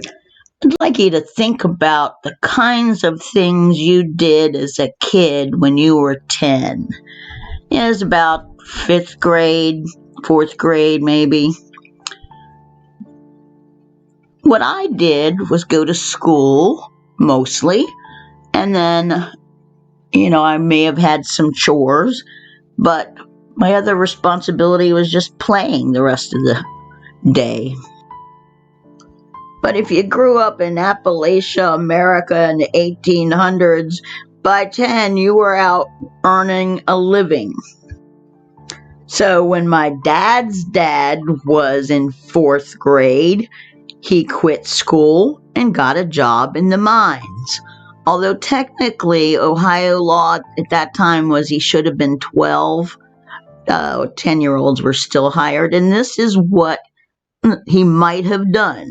I'd like you to think about the kinds of things you did as a kid when you were 10. It was about 5th grade, 4th grade maybe. What I did was go to school, mostly, and then, I may have had some chores, but my other responsibility was just playing the rest of the day. But if you grew up in Appalachia, America in the 1800s, by 10 you were out earning a living. So when my dad's dad was in 4th grade, he quit school and got a job in the mines. Although technically Ohio law at that time was he should have been 12, 10-year-olds were still hired, and this is what he might have done.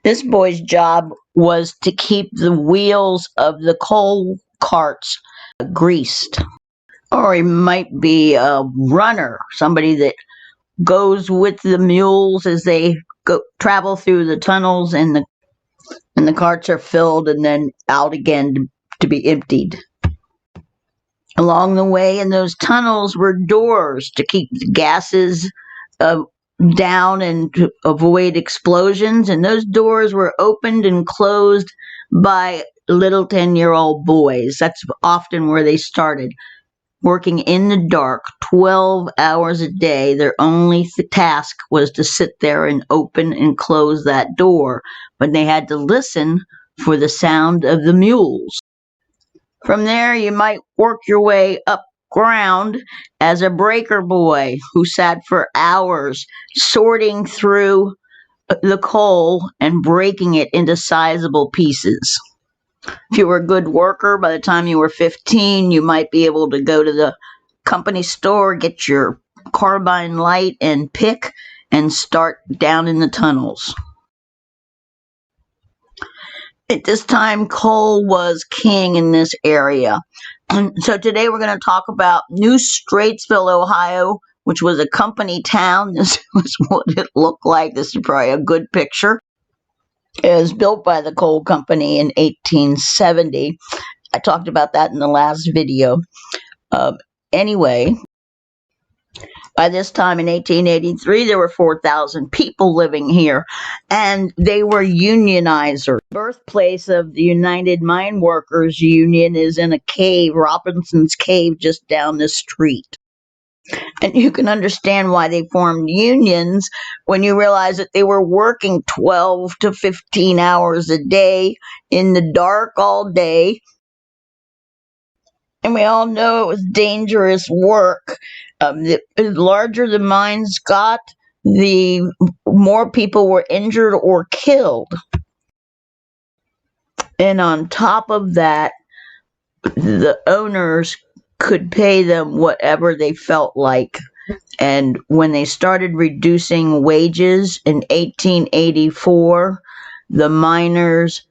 This boy's job was to keep the wheels of the coal carts greased. Or he might be a runner, somebody that goes with the mules as they travel through the tunnels, and the carts are filled and then out again to be emptied. Along the way in those tunnels were doors to keep the gases down and to avoid explosions, and those doors were opened and closed by little 10-year-old boys. That's often where they started. Working in the dark 12 hours a day, their only task was to sit there and open and close that door, but they had to listen for the sound of the mules. From there, you might work your way up ground as a breaker boy who sat for hours sorting through the coal and breaking it into sizable pieces. If you were a good worker, by the time you were 15, you might be able to go to the company store, get your carbine light and pick, and start down in the tunnels. At this time, coal was king in this area. And so today we're going to talk about New Straitsville, Ohio, which was a company town. This was what it looked like. This is probably a good picture. It was built by the coal company in 1870. I talked about that in the last video. Anyway, by this time in 1883, there were 4,000 people living here, and they were unionizers. The birthplace of the United Mine Workers Union is in a cave, Robinson's Cave, just down the street. And you can understand why they formed unions when you realize that they were working 12 to 15 hours a day in the dark all day. And we all know it was dangerous work. The larger the mines got, the more people were injured or killed. And on top of that, the owners could pay them whatever they felt like. And when they started reducing wages in 1884, the miners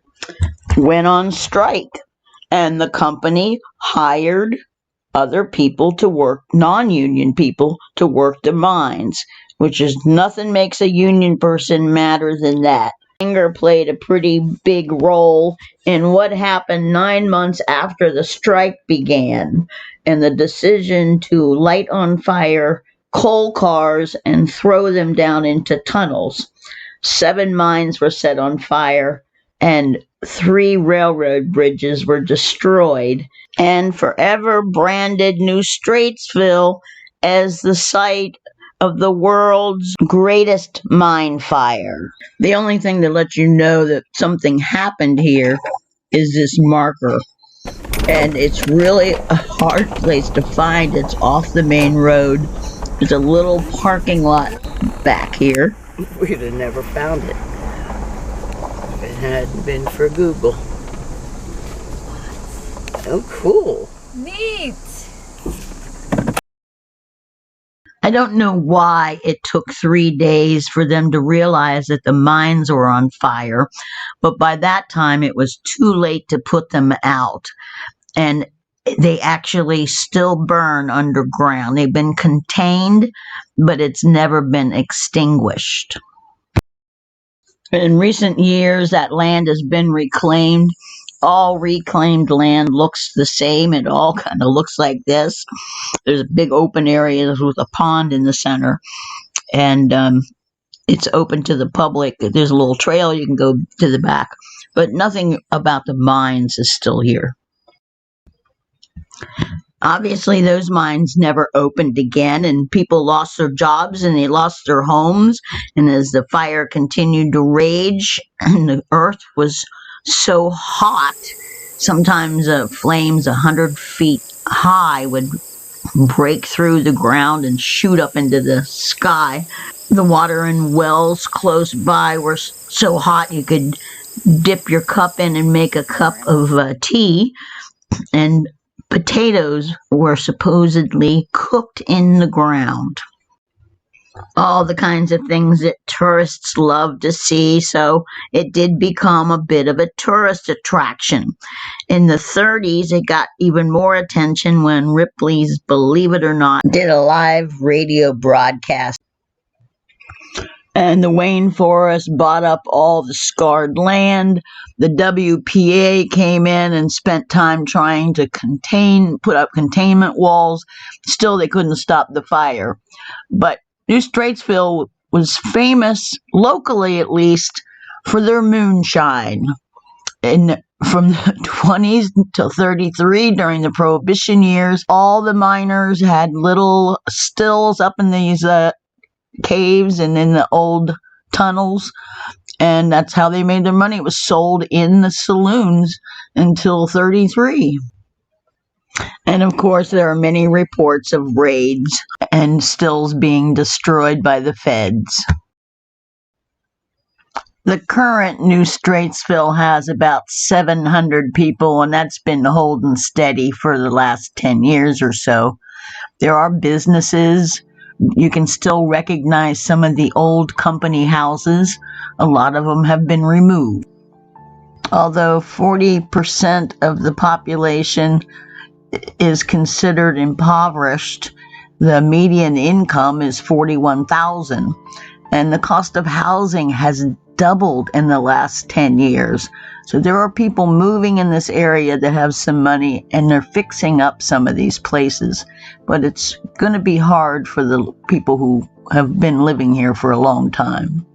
went on strike, and the company hired other people to work, non-union people, to work the mines, which is nothing makes a union person madder than that. Anger played a pretty big role in what happened 9 months after the strike began, and the decision to light on fire coal cars and throw them down into tunnels. 7 mines were set on fire, and 3 railroad bridges were destroyed, and forever branded New Straitsville as the site of the world's greatest mine fire. The only thing that lets you know that something happened here is this marker. And it's really a hard place to find. It's off the main road. There's a little parking lot back here. We'd have never found it if it hadn't been for Google. Oh, cool. Neat. I don't know why it took 3 days for them to realize that the mines were on fire, but by that time it was too late to put them out. And they actually still burn underground. They've been contained, but it's never been extinguished. In recent years, that land has been reclaimed. All reclaimed land looks the same. It all kind of looks like this. There's a big open area with a pond in the center, and it's open to the public. There's a little trail you can go to the back, but nothing about the mines is still here. Obviously, those mines never opened again, and people lost their jobs and they lost their homes. And as the fire continued to rage and the earth was so hot, sometimes flames 100 feet high would break through the ground and shoot up into the sky. The water in wells close by were so hot you could dip your cup in and make a cup of tea. And potatoes were supposedly cooked in the ground. All the kinds of things that tourists love to see, so it did become a bit of a tourist attraction. In the 30s, it got even more attention when Ripley's Believe It or Not did a live radio broadcast. And the Wayne Forest bought up all the scarred land. The WPA came in and spent time trying to put up containment walls. Still, they couldn't stop the fire. But New Straitsville was famous, locally at least, for their moonshine. And from the 20s till 33, during the Prohibition years, all the miners had little stills up in these caves and in the old tunnels, and that's how they made their money. It was sold in the saloons until 33. And of course, there are many reports of raids and stills being destroyed by the feds. The current New Straitsville has about 700 people, and that's been holding steady for the last 10 years or so. There are businesses. You can still recognize some of the old company houses. A lot of them have been removed. Although 40% of the population is considered impoverished, the median income is $41,000, and the cost of housing has doubled in the last 10 years. So there are people moving in this area that have some money, and they're fixing up some of these places. But it's going to be hard for the people who have been living here for a long time.